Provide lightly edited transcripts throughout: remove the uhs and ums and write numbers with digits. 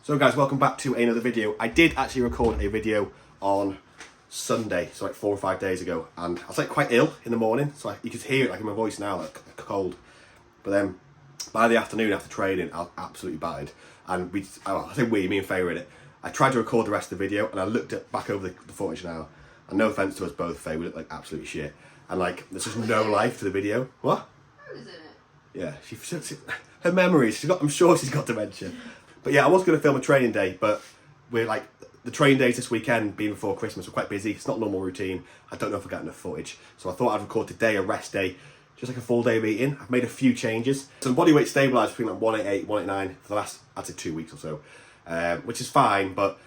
So guys, welcome back to another video. I did actually record a video on Sunday, so like 4 or 5 days ago, and I was like quite ill in the morning, so you could hear it like in my voice now, like cold. But then by the afternoon after training, I was absolutely battered. And me and Faye were in it. I tried to record the rest of the video, and I looked back over the footage now, and no offense to us both, Faye, we look like absolute shit. And like, there's just no life to the video. What? I was in it. Yeah, her memories, I'm sure she's got dementia. But yeah, I was going to film a training day, but we're like, the training days this weekend, being before Christmas, we're quite busy. It's not normal routine. I don't know if I got enough footage. So I thought I'd record today, a rest day, just like a full day of eating. I've made a few changes. Some body weight stabilised between like 188, 189 for the last, I'd say 2 weeks or so, which is fine. But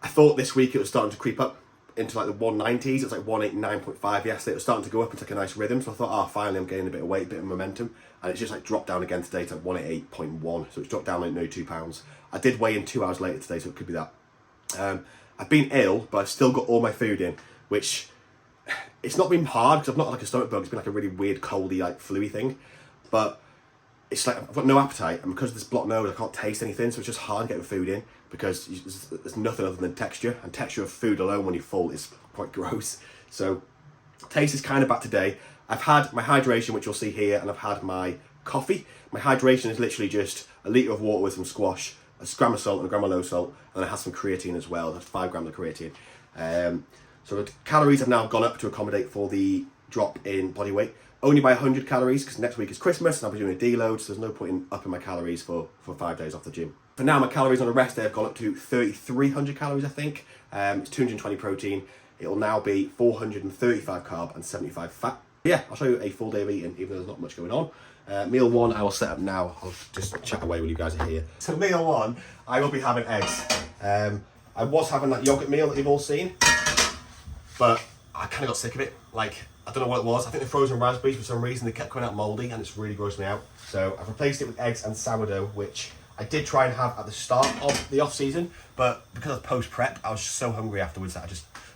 I thought this week it was starting to creep up into like the 190s. It was like 189.5 yesterday. It was starting to go up into like a nice rhythm. So I thought, oh, finally I'm gaining a bit of weight, a bit of momentum. And it's just like dropped down again today to 188.1. So it's dropped down like nearly 2 pounds. I did weigh in 2 hours later today, so it could be that. I've been ill, but I've still got all my food in, which it's not been hard because I've not had like a stomach bug. It's been like a really weird, coldy, like flu-y thing. But it's like I've got no appetite, and because of this blocked nose, I can't taste anything. So it's just hard getting food in because there's nothing other than texture, and texture of food alone when you're full is quite gross. So taste is kind of bad today. I've had my hydration, which you'll see here, and I've had my coffee. My hydration is literally just a litre of water with some squash, a gram of salt and a gram of low salt, and I have some creatine as well. That's 5 grams of creatine. So the calories have now gone up to accommodate for the drop in body weight. Only by 100 calories, because next week is Christmas and I'll be doing a deload, so there's no point in upping my calories for 5 days off the gym. For now, my calories on a rest day have gone up to 3,300 calories, I think. It's 220 protein. It'll now be 435 carb and 75 fat. Yeah, I'll show you a full day of eating, even though there's not much going on. Meal one, I will set up now. I'll just chat away when you guys are here. So meal one, I will be having eggs. I was having that yogurt meal that you've all seen, but I kind of got sick of it. Like, I don't know what it was. I think the frozen raspberries, for some reason, they kept coming out mouldy, and it's really grossed me out. So I've replaced it with eggs and sourdough, which I did try and have at the start of the off season, but because of post prep, I was just so hungry afterwards that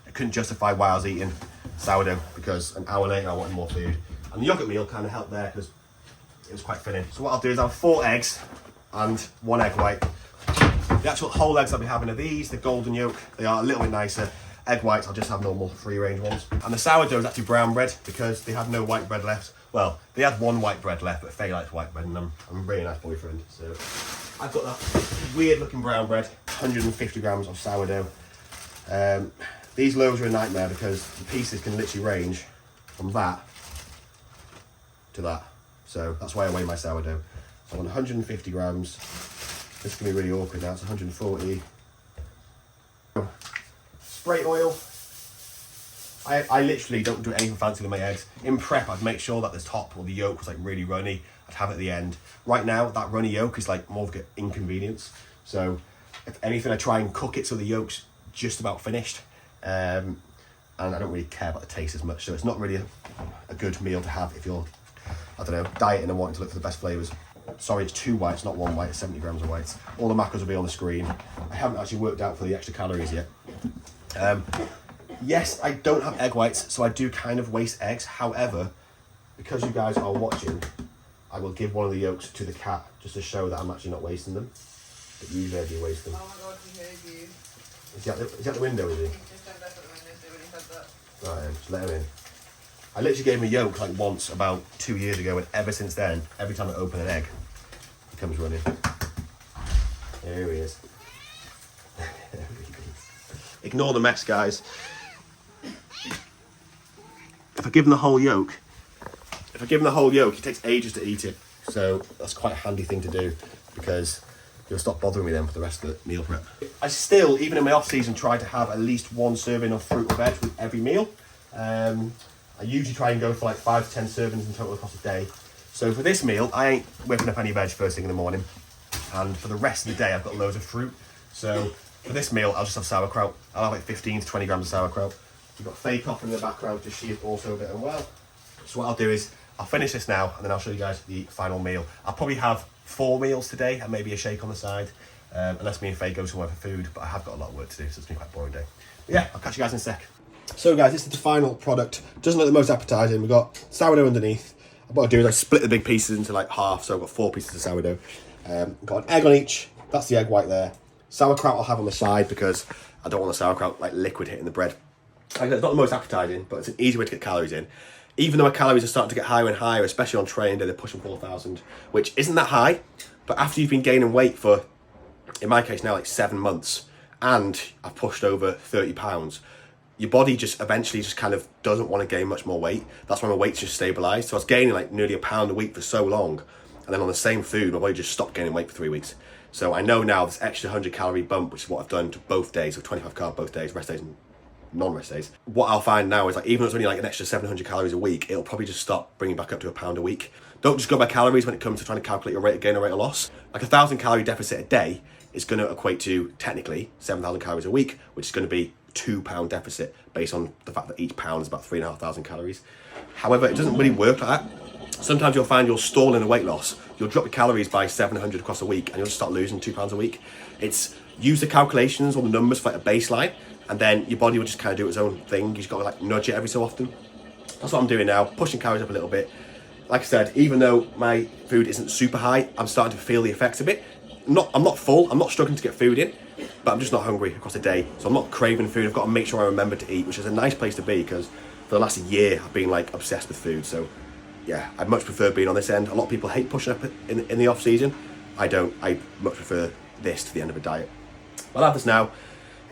I couldn't justify why I was eating sourdough, because an hour later I wanted more food. And the yogurt meal kind of helped there because it was quite filling. So what I'll do is I'll have 4 eggs and 1 egg white. The actual whole eggs I'll be having are these, the golden yolk. They are a little bit nicer. Egg whites, I'll just have normal free range ones. And the sourdough is actually brown bread because they had no white bread left. Well, they had 1 white bread left, but Faye likes white bread, and I'm a really nice boyfriend. So I've got that weird looking brown bread, 150 grams of sourdough. These loaves are a nightmare because the pieces can literally range from that to that. So that's why I weigh my sourdough. So I want 150 grams. This is going to be really awkward now. It's 140. Spray oil. I literally don't do anything fancy with my eggs. In prep, I'd make sure that the top or the yolk was like really runny. I'd have it at the end. Right now, that runny yolk is like more of an inconvenience. So if anything, I try and cook it so the yolk's just about finished. And I don't really care about the taste as much. So it's not really a good meal to have if you're, I don't know, dieting and wanting to look for the best flavours. Sorry, it's 2 whites, not 1 white, 70 grams of whites. All the macros will be on the screen. I haven't actually worked out for the extra calories yet. Yes, I don't have egg whites, so I do kind of waste eggs. However, because you guys are watching, I will give one of the yolks to the cat, just to show that I'm actually not wasting them. But usually I do waste them. Oh my god, he heard you. Is he at the window, is he? He just stepped up at the window, so when he said that. Right, just let him in. I literally gave him a yolk like once about 2 years ago, and ever since then, every time I open an egg, he comes running. There he is. Ignore the mess, guys. If I give him the whole yolk, he takes ages to eat it. So that's quite a handy thing to do because you'll stop bothering me then for the rest of the meal prep. I still, even in my off season, try to have at least 1 serving of fruit or veg with every meal. I usually try and go for like 5 to 10 servings in total across the day. So for this meal, I ain't whipping up any veg first thing in the morning. And for the rest of the day, I've got loads of fruit. So for this meal, I'll just have sauerkraut. I'll have like 15 to 20 grams of sauerkraut. We've got Faye coughing in the background, just she is also a bit unwell. So what I'll do is, I'll finish this now, and then I'll show you guys the final meal. I'll probably have 4 meals today, and maybe a shake on the side, unless me and Faye go somewhere for food, but I have got a lot of work to do, so it's been quite a boring day. But yeah, I'll catch you guys in a sec. So guys, this is the final product. Doesn't look the most appetising. We've got sourdough underneath. What I do is I split the big pieces into like half, so I've got 4 pieces of sourdough. Got an egg on each. That's the egg white there. Sauerkraut I'll have on the side because I don't want the sauerkraut like liquid hitting the bread. Like, it's not the most appetizing, but it's an easy way to get calories in. Even though my calories are starting to get higher and higher, especially on training day, they're pushing 4,000, which isn't that high. But after you've been gaining weight for, in my case now, like 7 months, and I've pushed over 30 pounds, your body just eventually just kind of doesn't want to gain much more weight. That's why my weight's just stabilised. So I was gaining like nearly a pound a week for so long, and then on the same food, my body just stopped gaining weight for 3 weeks. So I know now this extra 100 calorie bump, which is what I've done to both days, so 25 carb both days, rest days and non-rest days. What I'll find now is like, even though it's only like an extra 700 calories a week, it'll probably just stop bringing back up to a pound a week. Don't just go by calories when it comes to trying to calculate your rate of gain or rate of loss. Like 1,000 calorie deficit a day is going to equate to technically 7,000 calories a week, which is going to be £2 deficit based on the fact that each pound is about 3,500 calories. However, it doesn't really work like that. Sometimes you'll find you'll stall in a weight loss. You'll drop your calories by 700 across a week and you'll just start losing £2 a week. It's use the calculations or the numbers for like a baseline, and then your body will just kind of do its own thing. You just got to like nudge it every so often. That's what I'm doing now, pushing calories up a little bit. Like I said, even though my food isn't super high, I'm starting to feel the effects of it. I'm not full, I'm not struggling to get food in, but I'm just not hungry across the day. So I'm not craving food. I've got to make sure I remember to eat, which is a nice place to be because for the last year I've been like obsessed with food. So yeah, I much prefer being on this end. A lot of people hate pushing up in the off season. I don't. I much prefer this to the end of a diet. I'll have this now.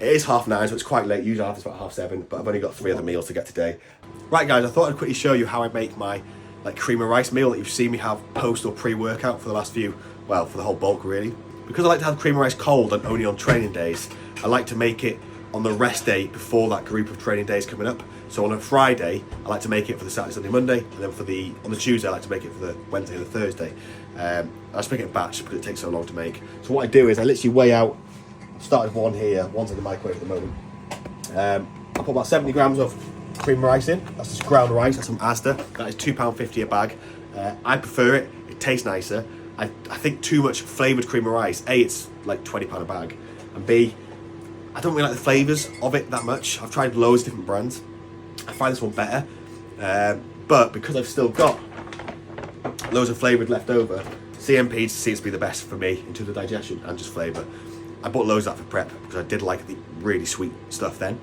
It is 9:30, so it's quite late. Usually I have this about 7:30, but I've only got 3 other meals to get today. Right guys, I thought I'd quickly show you how I make my like cream of rice meal that you've seen me have post or pre-workout for the last few, well, for the whole bulk really. Because I like to have cream of rice cold and only on training days, I like to make it on the rest day before that group of training days coming up. So on a Friday, I like to make it for the Saturday, Sunday, Monday, and then on the Tuesday, I like to make it for the Wednesday and the Thursday. I just make it in batch because it takes so long to make. So what I do is I literally weigh out. I've started one here, one's in the microwave at the moment. I put about 70 grams of cream of rice in. That's just ground rice. That's from Asda. That is £2.50 a bag. I prefer it. It tastes nicer. I think too much flavoured cream of rice. A, it's like £20 a bag, and B, I don't really like the flavours of it that much. I've tried loads of different brands. I find this one better, but because I've still got loads of flavoured left over, CMP seems to be the best for me in terms of digestion and just flavour. I bought loads of that for prep because I did like the really sweet stuff then.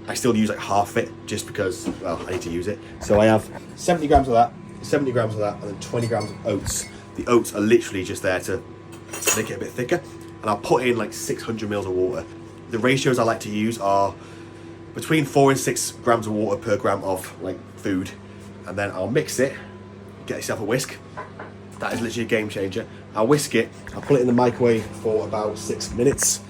I still use like half it just because, well, I need to use it. So I have 70 grams of that, 70 grams of that, and then 20 grams of oats. The oats are literally just there to make it a bit thicker. And I'll put in like 600 mils of water. The ratios I like to use are between 4 and 6 grams of water per gram of like food. And then I'll mix it, get yourself a whisk. That is literally a game changer. I'll whisk it, I'll put it in the microwave for about 6 minutes.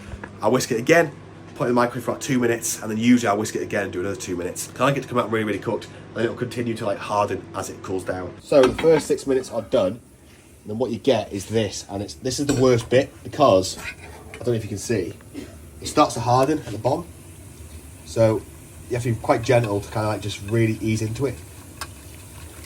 I'll whisk it again, put it in the microwave for about 2 minutes, and then usually I'll whisk it again and do another 2 minutes. I like it to come out really, really cooked, and it'll continue to like harden as it cools down. So the first 6 minutes are done, and then what you get is this, and this is the worst bit because, I don't know if you can see, it starts to harden at the bottom. So you have to be quite gentle to kind of like just really ease into it.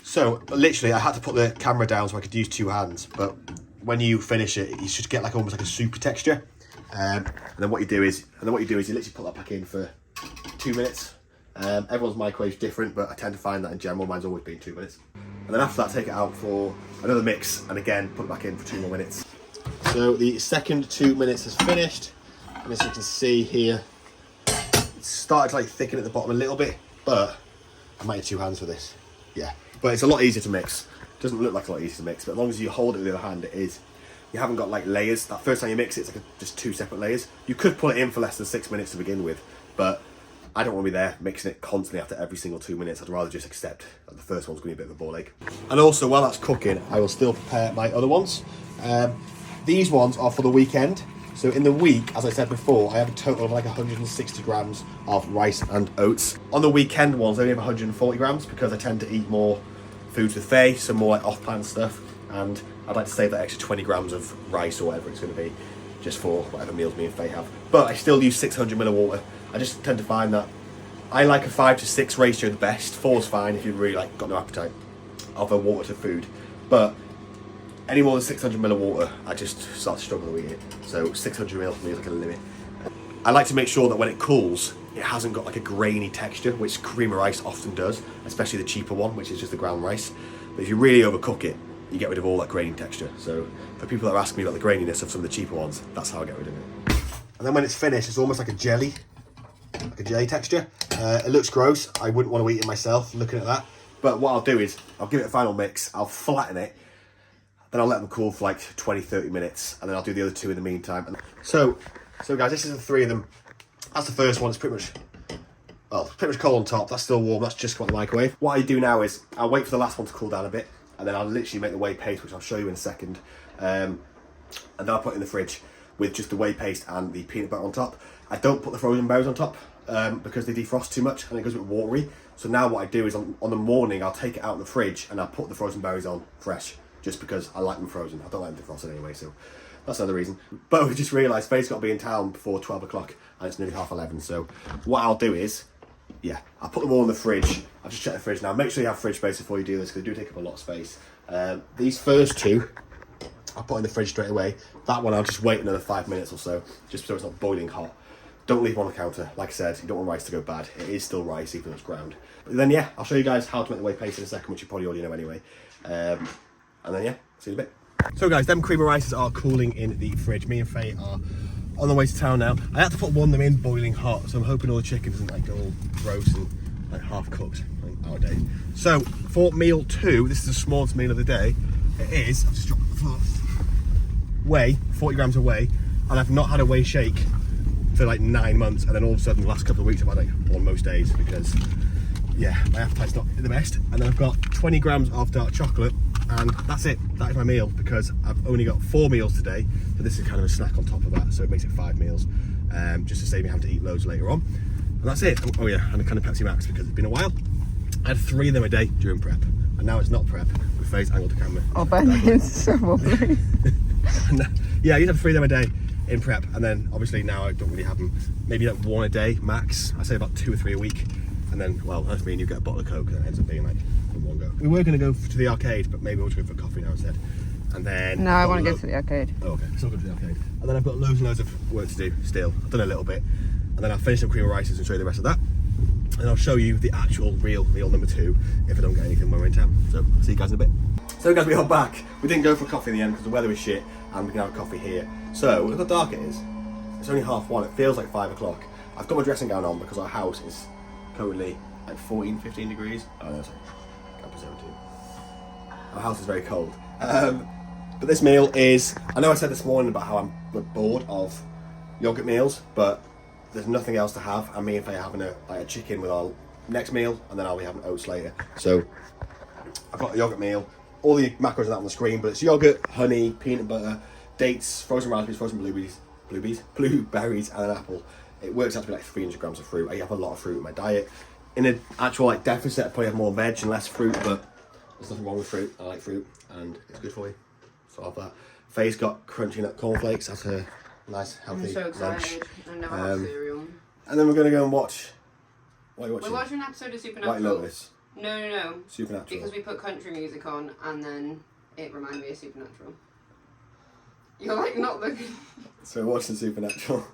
So literally I had to put the camera down so I could use 2 hands, but when you finish it, you should get like almost like a soupy texture. And then what you do is you literally put that back in for 2 minutes. Everyone's microwave's different, but I tend to find that in general, mine's always been 2 minutes. And then after that, take it out for another mix, and again, put it back in for 2 more minutes. So the second 2 minutes has finished, and as you can see here, it's started to like thicken at the bottom a little bit, but I might need 2 hands for this. Yeah, but it's a lot easier to mix. It doesn't look like a lot easier to mix, but as long as you hold it with the other hand, it is. You haven't got like layers. That first time you mix it, it's like just 2 separate layers. You could put it in for less than 6 minutes to begin with, but I don't want to be there mixing it constantly after every single 2 minutes. I'd rather just accept that the first one's going to be a bit of a ball ache. And also, while that's cooking, I will still prepare my other ones. These ones are for the weekend. So in the week, as I said before, I have a total of like 160 grams of rice and oats. On the weekend ones, I only have 140 grams because I tend to eat more foods with Faye, some more like off-plan stuff, and I'd like to save that extra 20 grams of rice or whatever it's going to be, just for whatever meals me and Faye have. But I still use 600 ml of water. I just tend to find that I like a 5 to 6 ratio the best. 4 is fine if you've really like got no appetite of a water to food. But any more than 600 ml of water, I just start to struggle to eat it. So 600 ml for me is like a limit. I like to make sure that when it cools, it hasn't got like a grainy texture, which cream of rice often does, especially the cheaper one, which is just the ground rice. But if you really overcook it, you get rid of all that grainy texture. So for people that are asking me about the graininess of some of the cheaper ones, that's how I get rid of it. And then when it's finished, it's almost like a jelly texture. It looks gross. I wouldn't want to eat it myself looking at that. But what I'll do is I'll give it a final mix. I'll flatten it. Then I'll let them cool for like 20-30 minutes. And then I'll do the other 2 in the meantime. So guys, this is the 3 of them. That's the first one. It's pretty much cold on top. That's still warm. That's just got the microwave. What I do now is I'll wait for the last one to cool down a bit. And then I'll literally make the whey paste, which I'll show you in a second. And then I'll put it in the fridge with just the whey paste and the peanut butter on top. I don't put the frozen berries on top because they defrost too much and it goes a bit watery. So now what I do is on the morning, I'll take it out of the fridge and I'll put the frozen berries on fresh, just because I like them frozen. I don't like them defrosted anyway, so that's another reason. But we just realised Faye's got to be in town before 12 o'clock and it's nearly 11:30. So what I'll do is, I'll put them all in the fridge. I'll just check the fridge now. Make sure you have fridge space before you do this because they do take up a lot of space. These first 2, I'll put in the fridge straight away. That one I'll just wait another 5 minutes or so, just so it's not boiling hot. Don't leave them on the counter. Like I said, you don't want rice to go bad. It is still rice, even though it's ground. But then I'll show you guys how to make the whey paste in a second, which you probably already know anyway. And then see you in a bit. So guys, them cream of rices are cooling in the fridge. Me and Faye are on the way to town now. I had to put one of them in boiling hot, so I'm hoping all the chicken doesn't like go all gross and like half cooked our day. So for meal 2, this is the smallest meal of the day. It is, I've just dropped it on the floor, whey, 40 grams of whey, and I've not had a whey shake for like 9 months, and then all of a sudden the last couple of weeks I've had like on most days because my appetite's not the best. And then I've got 20 grams of dark chocolate, and that's it. That is my meal because I've only got 4 meals today, but this is kind of a snack on top of that, so it makes it 5 meals, just to save me having to eat loads later on. And that's it. Oh yeah, and a kind of Pepsi Max because it's been a while. I had 3 of them a day during prep, and now it's not prep with Faye's angled to camera. Oh, Ben is so lovely. Yeah, I used to have 3 of them a day in prep, and then obviously now I don't really have them. Maybe like 1 a day max. I say about 2 or 3 a week, and then that's me and you get a bottle of Coke, and it ends up being like in one go. We were going to go to the arcade, but maybe we'll just go for coffee now instead. And then No, I want to go to the arcade. Oh, okay, so I'll go to the arcade. And then I've got loads and loads of work to do still. I've done a little bit, and then I'll finish some cream of rices and show you the rest of that. And I'll show you the actual real meal number 2 if I don't get anything when we're in town. So I'll see you guys in a bit. So guys, we are back. We didn't go for coffee in the end because the weather is shit, and we can have a coffee here. So look how dark it is. It's only 1:30. It feels like 5 o'clock. I've got my dressing gown on because our house is currently like 14-15 degrees. Oh no, sorry, up to 17. Our house is very cold. But this meal is, I know I said this morning about how I'm bored of yogurt meals, but there's nothing else to have, and me and Faye are having a chicken with our next meal, and then I'll be having oats later. So I've got a yogurt meal. All the macros are that on the screen, but it's yogurt, honey, peanut butter, dates, frozen raspberries, frozen blueberries, and an apple. It works out to be like 300 grams of fruit. I have a lot of fruit in my diet. In an actual like deficit, I probably have more veg and less fruit, but there's nothing wrong with fruit. I like fruit, and it's good for you. So I have that. Faye's got crunchy nut cornflakes. That's her nice, healthy I'm so excited. lunch. I never had cereal. And then we're going to go and watch... What are you watching? We're watching an episode of Supernatural. White Lotus. No. Supernatural. Because we put country music on, and then it reminded me of Supernatural. You're like not looking... So we're watching Supernatural.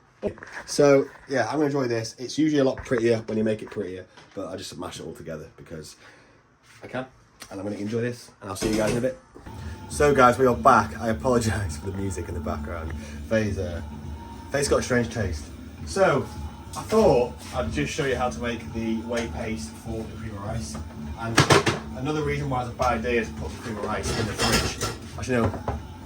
So, yeah, I'm going to enjoy this. It's usually a lot prettier when you make it prettier, but I just mash it all together because I can. And I'm going to enjoy this, and I'll see you guys in a bit. So, guys, we are back. I apologise for the music in the background. Faye's got a strange taste. So, I thought I'd just show you how to make the whey paste for the cream of rice. And another reason why it's a bad idea is to put the cream of rice in the fridge. Actually, no,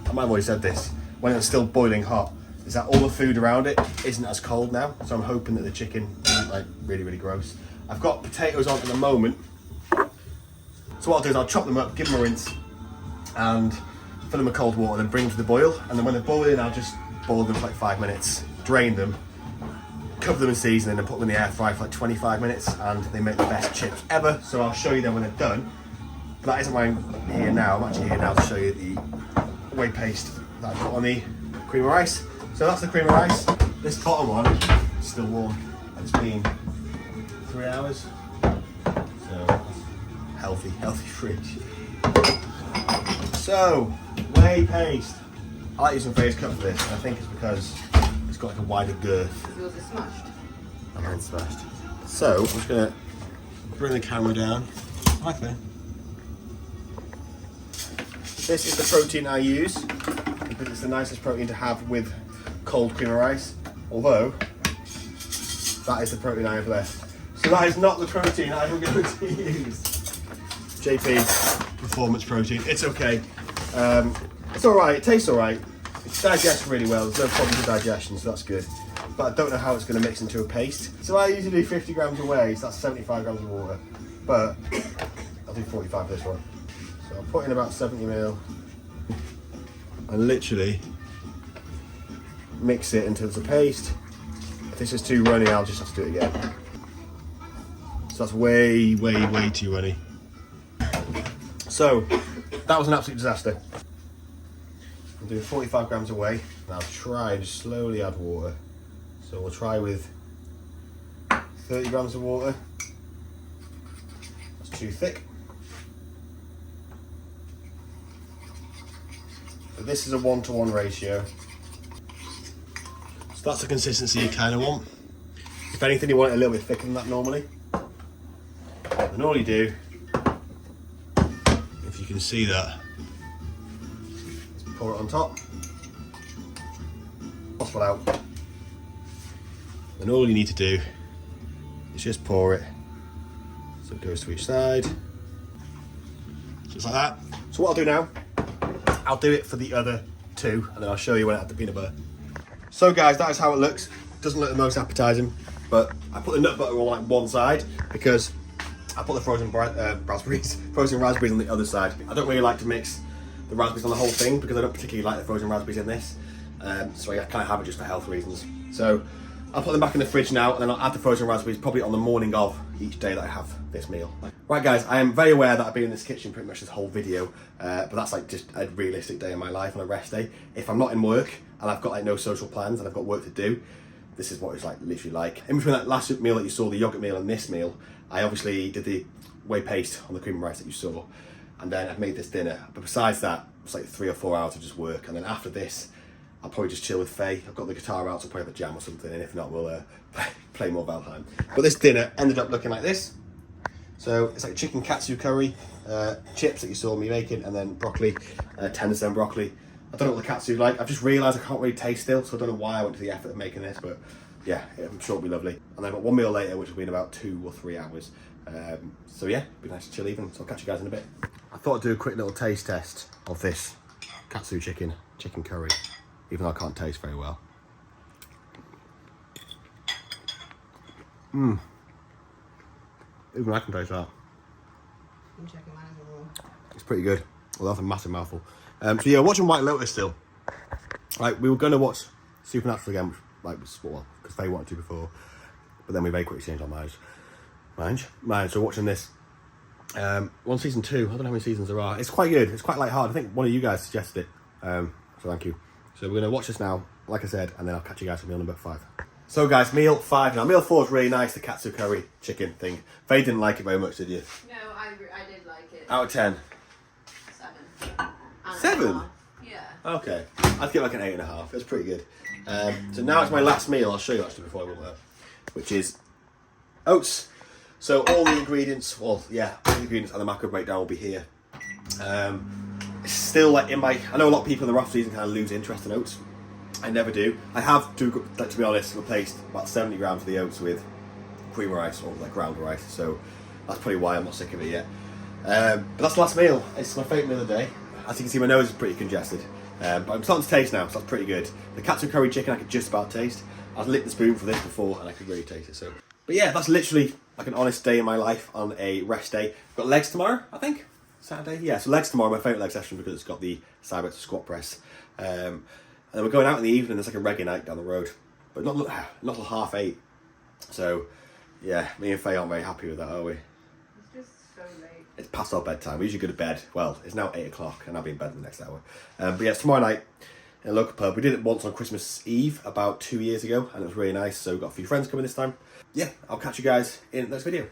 I might have already said this. When it's still boiling hot, is that all the food around it isn't as cold now. So I'm hoping that the chicken isn't like really, really gross. I've got potatoes on at the moment. So what I'll do is I'll chop them up, give them a rinse, and fill them with cold water, and then bring them to the boil. And then when they're boiling, I'll just boil them for like 5 minutes, drain them, cover them in seasoning, and put them in the air fryer for like 25 minutes, and they make the best chips ever. So I'll show you them when they're done. But that isn't why I'm here now. I'm actually here now to show you the whey paste that I put on the cream of rice. So that's the cream of rice. This bottom one is still warm. It's been 3 hours. So healthy fridge. So, whey paste. I like using Faye's cup for this, and I think it's because it's got like a wider girth. Yours is smashed. And mine's smashed. So, I'm just gonna bring the camera down. Hi Faye. This is the protein I use because it's the nicest protein to have with cold cream of rice. Although, that is the protein I have left. So that is not the protein I am going to use. JP Performance Protein. It's okay. It's alright, it tastes alright. It digests really well, there's no problems with digestion, so that's good. But I don't know how it's going to mix into a paste. So I usually do 50 grams of whey, so that's 75 grams of water. But I'll do 45 for this one. So I'll put in about 70 ml and literally mix it until it's a paste. If this is too runny, I'll just have to do it again. So that's way, way, way too runny. So that was an absolute disaster. I'm doing 45 grams of whey, and I'll try and slowly add water. So we'll try with 30 grams of water. That's too thick. But this is a 1-to-1 ratio. So that's the consistency you kind of want. If anything, you want it a little bit thicker than that normally. And all you do, if you can see that, is pour it on top, waffle out. And all you need to do is just pour it so it goes to each side. Just like that. So what I'll do now, I'll do it for the other two, and then I'll show you when I add the peanut butter. So guys, that is how it looks. Doesn't look the most appetizing, but I put the nut butter on like one side because I put the frozen raspberries on the other side. I don't really like to mix the raspberries on the whole thing because I don't particularly like the frozen raspberries in this. So I kind of have it just for health reasons. So I'll put them back in the fridge now, and then I'll add the frozen raspberries probably on the morning of each day that I have this meal. Right guys, I am very aware that I've been in this kitchen pretty much this whole video, but that's like just a realistic day in my life on a rest day. If I'm not in work and I've got like no social plans and I've got work to do, this is what it's like literally like. In between that last meal that you saw, the yogurt meal, and this meal, I obviously did the whey paste on the cream and rice that you saw, and then I've made this dinner. But besides that, it's like 3 or 4 hours of just work, and then after this, I'll probably just chill with Faye. I've got the guitar out, so I'll probably have a jam or something, and if not, we'll play more Valheim. But this dinner ended up looking like this. So it's like chicken katsu curry, chips that you saw me making, and then broccoli, tender stem broccoli. I don't know what the katsu like. I've just realised I can't really taste still, so I don't know why I went to the effort of making this, but yeah, I'm sure it'll be lovely. And then I've got one meal later, which will be in about 2 or 3 hours. So yeah, it'll be nice to chill even, so I'll catch you guys in a bit. I thought I'd do a quick little taste test of this katsu chicken curry, even though I can't taste very well. Even I can taste that. I'm checking mine as well. It's pretty good. Well, that's a massive mouthful. So yeah, watching White Lotus still. Like, we were going to watch Supernatural again, well, because Faye wanted to before, but then we very quickly changed our minds. So watching this, we're on season 2. I don't know how many seasons there are. It's quite good. It's quite light-hearted. I think one of you guys suggested it. So thank you. So we're going to watch this now, like I said, and then I'll catch you guys for meal number 5. So guys, meal 5 now. Meal 4 is really nice, the katsu curry chicken thing. Faye didn't like it very much, did you? No, I did like it. Out of 10? 7. 7? Yeah. Okay. I'd give it like an 8.5. It was pretty good. So now it's my last meal. I'll show you actually before I go there, which is oats. So all the ingredients, well, yeah, all the ingredients and the macro breakdown will be here. It's still like I know a lot of people in the rough season kind of lose interest in oats. I never do. I have, to be honest, replaced about 70 grams of the oats with cream rice or like ground rice. So that's probably why I'm not sick of it yet. But that's the last meal. It's my favourite meal of the day. As you can see, my nose is pretty congested. But I'm starting to taste now, so that's pretty good. The katsu curry chicken I could just about taste. I've licked the spoon for this before and I could really taste it. So, but yeah, that's literally like an honest day in my life on a rest day. I've got legs tomorrow, I think. Saturday? Yeah, so legs tomorrow, my favourite leg session because it's got the side bits squat press. And then we're going out in the evening, there's like a reggae night down the road. But not till 8:30. So, yeah, me and Faye aren't very happy with that, are we? It's just so late. It's past our bedtime. We usually go to bed. Well, it's now 8 o'clock and I'll be in bed in the next hour. But yeah, it's tomorrow night in a local pub. We did it once on Christmas Eve about 2 years ago and it was really nice. So we've got a few friends coming this time. Yeah, I'll catch you guys in the next video.